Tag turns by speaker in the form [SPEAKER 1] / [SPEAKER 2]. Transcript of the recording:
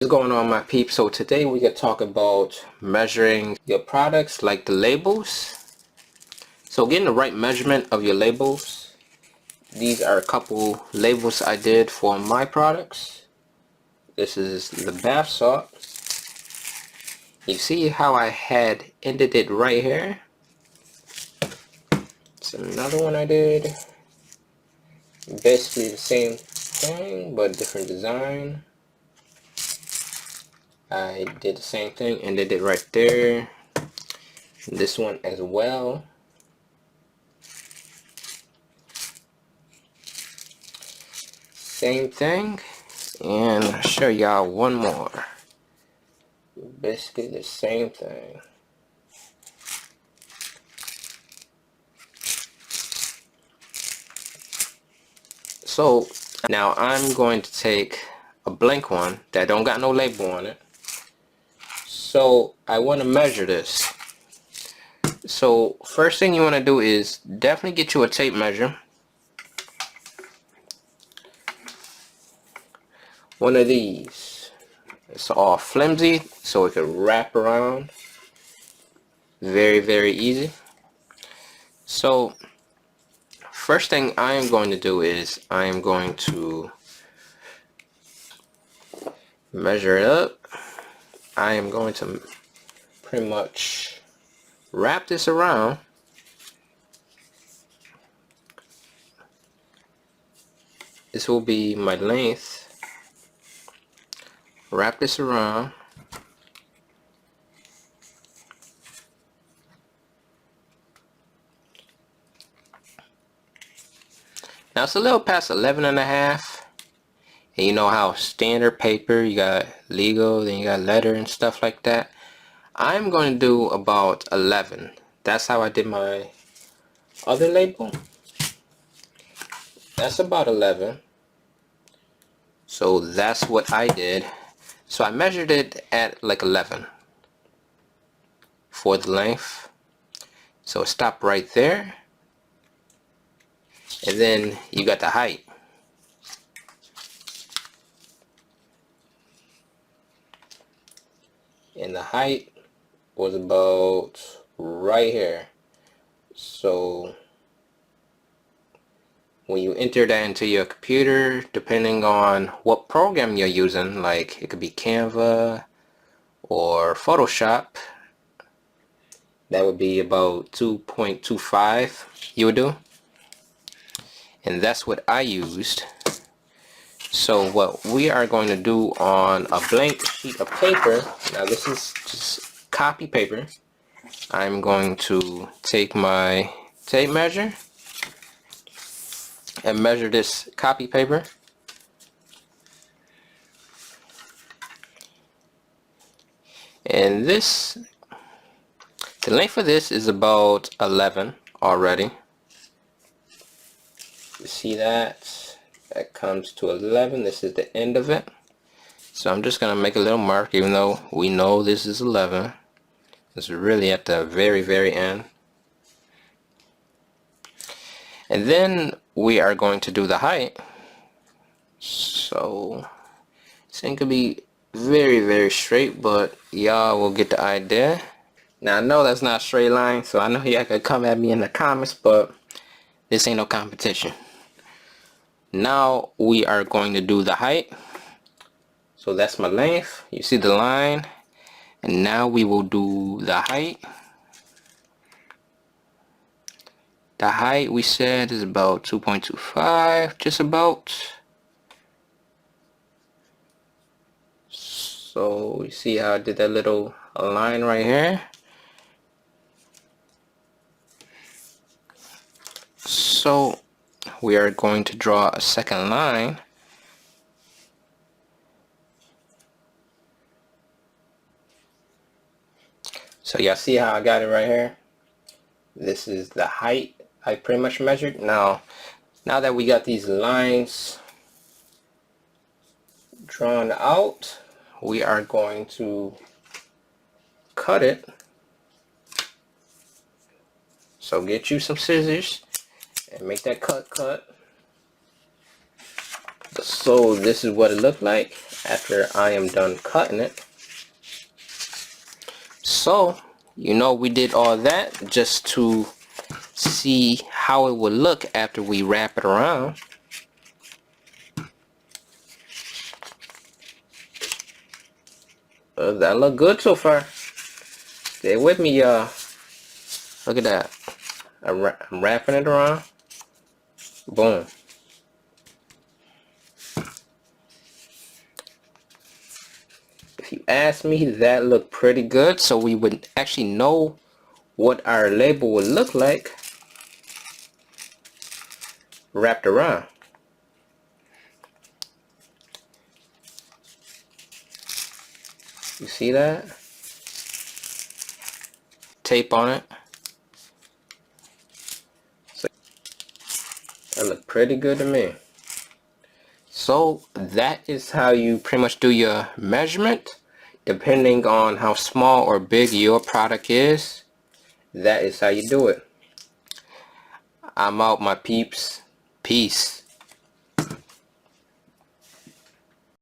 [SPEAKER 1] What's going on, my peeps? So today we could talk about measuring your products, like the labels. So getting the right measurement of your labels. These are a couple labels I did for my products. This is the bath salt. You see how I had ended it right here? It's another one I did. Basically the same thing but different design. I did the same thing, ended it right there. This one as well. Same thing. And I'll show y'all one more. Basically the same thing. So now I'm going to take a blank one that don't got no label on it. So I want to measure this. So first thing you want to do is definitely get you a tape measure. One of these. It's all flimsy so it can wrap around. Very easy. So first thing I am going to do is I am going to measure it up. I am going to pretty much wrap this around. This will be my length. Wrap this around. Now it's a little past 11.5. And you know how standard paper, you got legal, then you got letter and stuff like that. I'm going to do about 11. That's how I did my other label. That's about 11. So that's what I did. So I measured it at like 11 for the length. So stop right there. And then you got the height. And the height was about right here. So when you enter that into your computer, depending on what program you're using, like it could be Canva or Photoshop, that would be about 2.25 you would do. And that's what I used. So what we are going to do on a blank sheet of paper, now this is just copy paper, I'm going to take my tape measure and measure this copy paper. And this, the length of this is about 11 already. You see that? That comes to 11. This is the end of it. So I'm just going to make a little mark, even though we know this is 11. This is really at the very end. And then we are going to do the height. So this ain't gonna be very straight, but y'all will get the idea. Now I know that's not a straight line, so I know y'all could come at me in the comments, but this ain't no competition. Now we are going to do the height. So that's my length. You see the line. And now we will do the height. The height we said is about 2.25, just about. So you see how I did that little line right here. So we are going to draw a second line. So y'all see how I got it right here? This is the height I pretty much measured. Now that we got these lines drawn out, we are going to cut it. So get you some scissors and make that cut. So this is what it looked like. after I am done cutting it. So, you know, we did all that just to see how it would look after we wrap it around. That look good so far. Stay with me, y'all. Look at that. I'm wrapping it around. Boom. If you ask me, that looked pretty good, so we would actually know what our label would look like wrapped around. You see that? Tape on it. So that looked pretty good to me. So that is how you pretty much do your measurement. Depending on how small or big your product is, that is how you do it. I'm out, my peeps. Peace.